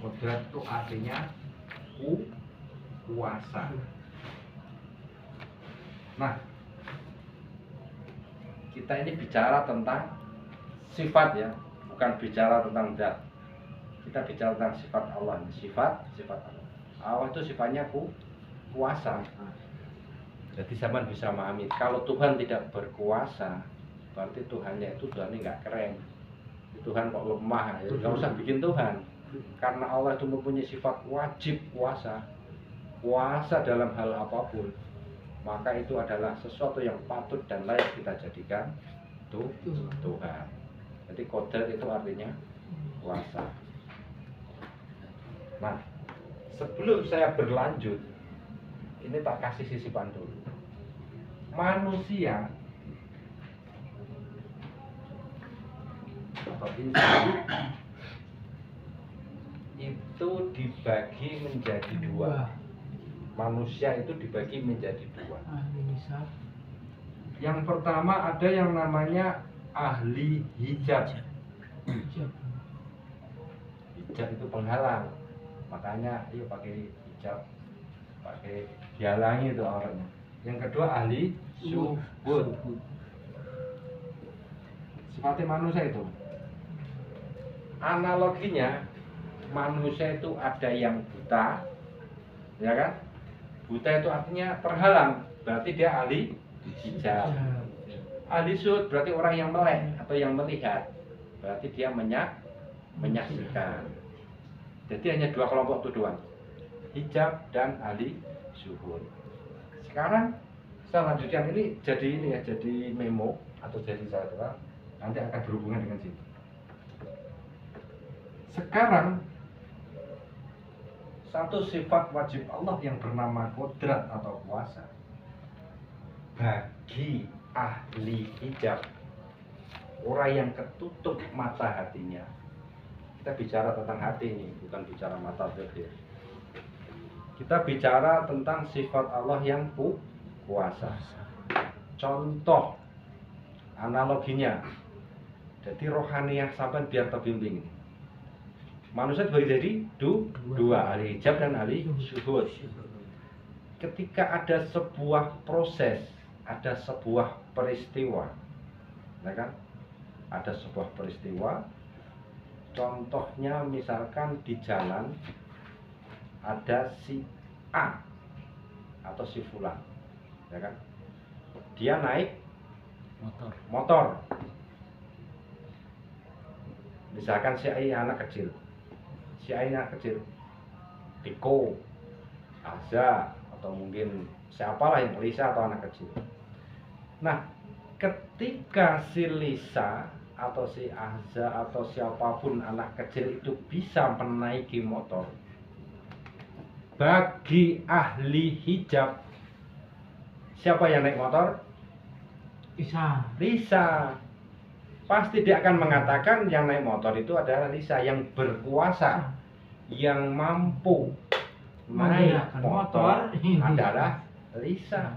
Kodrat itu artinya kuasa. Nah, kita ini bicara tentang sifat ya, bukan bicara tentang zat. Kita bicara tentang sifat Allah. Sifat Allah. Allah itu sifatnya kuasa. Jadi zaman bisa memahami, kalau Tuhan tidak berkuasa, berarti Tuhannya nggak keren. Tuhan kok lemah, ya nggak usah bikin Tuhan. Karena Allah itu mempunyai sifat wajib kuasa dalam hal apapun, maka itu adalah sesuatu yang patut dan layak kita jadikan Tuhan. Jadi kodrat itu artinya kuasa. Nah, sebelum saya berlanjut, ini tak kasih sisipan dulu. Manusia atau insan itu dibagi menjadi dua. Manusia itu dibagi menjadi dua. Yang pertama ada yang namanya ahli hijab. Hijab itu penghalang. Makanya ayo pakai hijab, pakai dihalangi itu orangnya. Yang kedua ahli syuhud. Seperti manusia itu. Analoginya manusia itu ada yang buta, ya kan? Buta itu artinya terhalang, berarti dia ahli hijab. Ahli syuhud berarti orang yang melek atau yang melihat, berarti dia menyaksikan. Jadi hanya dua kelompok itu doang, hijab dan ahli syuhud. Sekarang saya lanjutkan ini jadi memo atau jadi catatan, nanti akan berhubungan dengan sini. Sekarang satu sifat wajib Allah yang bernama kodrat atau kuasa bagi ahli hijab, orang yang ketutup mata hatinya. Kita bicara tentang hati ini, bukan bicara mata zahir. Kita bicara tentang sifat Allah yang kuasa. Contoh analoginya, jadi rohaniah sampai biar terbimbing. Manusia dibagi jadi dua, ahli hijab dan ahli syuhud. Ketika ada sebuah proses, ada sebuah peristiwa, ya kan? Ada sebuah peristiwa. Contohnya misalkan di jalan ada si A atau si Fulan, ya kan? Dia naik motor. Misalkan si A anak kecil, Tiko, Aza, atau mungkin siapalah yang Lisa atau anak kecil. Nah, ketika si Lisa atau si Ahza atau siapapun anak kecil itu bisa menaiki motor, bagi ahli hijab, siapa yang naik motor? Lisa. Pasti dia akan mengatakan yang naik motor itu adalah Lisa, yang berkuasa, yang mampu naik motor adalah Lisa.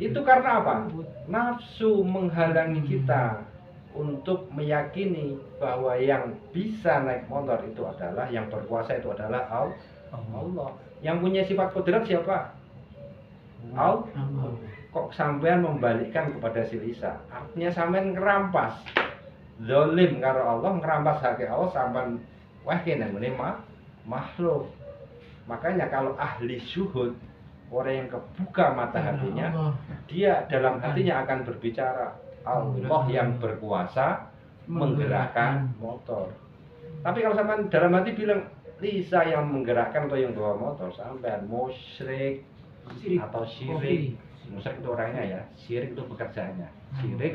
Itu karena apa? Nafsu menghalangi kita untuk meyakini bahwa yang bisa naik motor itu adalah, yang berkuasa itu adalah Allah. Yang punya sifat kodrat siapa? Allah. Kok sampean membalikkan kepada si Lisa? Artinya sampean ngerampas, zalim karo Allah, ngerampas hak Allah sampean wah kene makhluk. Makanya kalau ahli syuhud, orang yang kebuka mata hatinya, dia dalam hatinya akan berbicara, Allah yang berkuasa menggerakkan motor. Tapi kalau sampean dalam hati bilang Lisa yang menggerakkan atau yang bawa motor, sampean musyrik atau syirik. Musyrik itu orangnya ya, syirik itu pekerjaannya. Syirik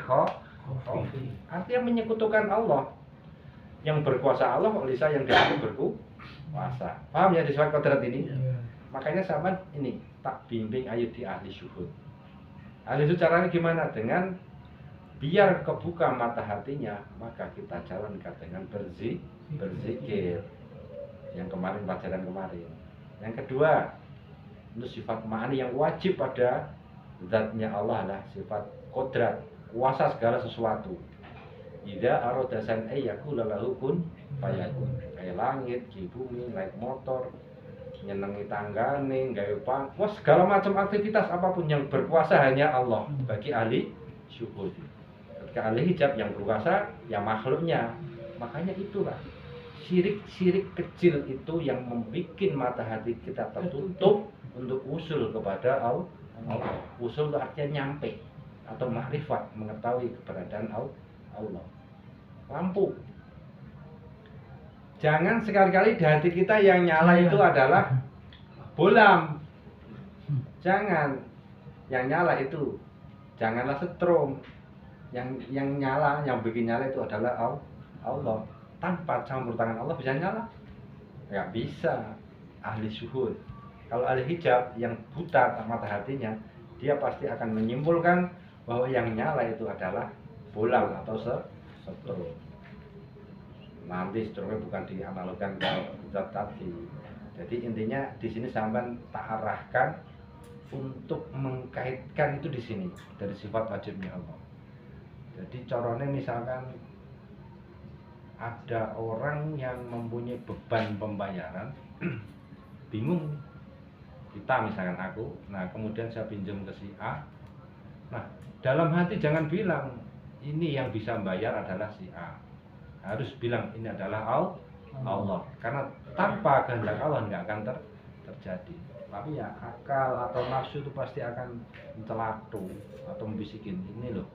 artinya menyekutukan Allah. Yang berkuasa Allah, Lisa yang dia berkuasa. Paham ya di sifat kodrat ini? Makanya sama ini tak bimbing ayo di ahli syuhud. Ahli syuhud caranya gimana? Dengan biar kebuka mata hatinya, maka kita jalankan dengan berzikir. Yang kemarin pelajaran kemarin. Yang kedua, itu sifat ma'ani yang wajib pada zatnya Allah adalah sifat kodrat, kuasa segala sesuatu. Idza arada san yaqula lahu kun fayakun. Kayak langit, di bumi, naik motor, nyenengi tanggane, gawe segala macam aktivitas apapun yang berkuasa hanya Allah bagi ahli syuhud. Ketika ahli hijab yang berkuasa ya makhluknya. Makanya itulah syirik-syirik kecil itu yang membuat mata hati kita tertutup untuk usul kepada Allah. Usul itu artinya nyampe atau makrifat, mengetahui keberadaan Allah. Lampu. Jangan sekali-kali di hati kita yang nyala itu adalah bolam. Jangan. Yang nyala itu janganlah setrum. Yang nyala, yang bikin nyala itu adalah Allah. Tanpa campur tangan Allah bisa nyala? Nggak bisa. Ahli syuhud. Kalau ahli hijab yang buta mata hatinya, dia pasti akan menyimpulkan bahwa yang nyala itu adalah bolam atau setrum. Nanti setrumnya bukan dianalogkan ke zat tadi. Jadi intinya di sini sampean tak arahkan untuk mengkaitkan itu di sini dari sifat wajibnya Allah. Jadi corone misalkan ada orang yang mempunyai beban pembayaran, bingung. Kita misalkan aku, nah kemudian saya pinjam ke si A. Nah dalam hati jangan bilang ini yang bisa bayar adalah si A. Harus bilang ini adalah Allah. Karena tanpa kehendak Allah nggak akan terjadi. Tapi ya akal atau nafsu itu pasti akan mencelatu atau membisikin ini loh.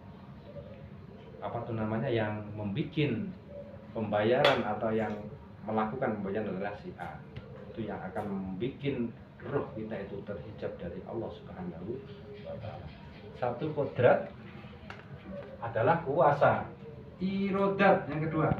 Apa tuh namanya yang membikin pembayaran atau yang melakukan pembayaran adalah si A. Itu yang akan membikin roh kita itu terhijab dari Allah Subhanahu wa taala. Satu kodrat adalah kuasa. Irodat yang kedua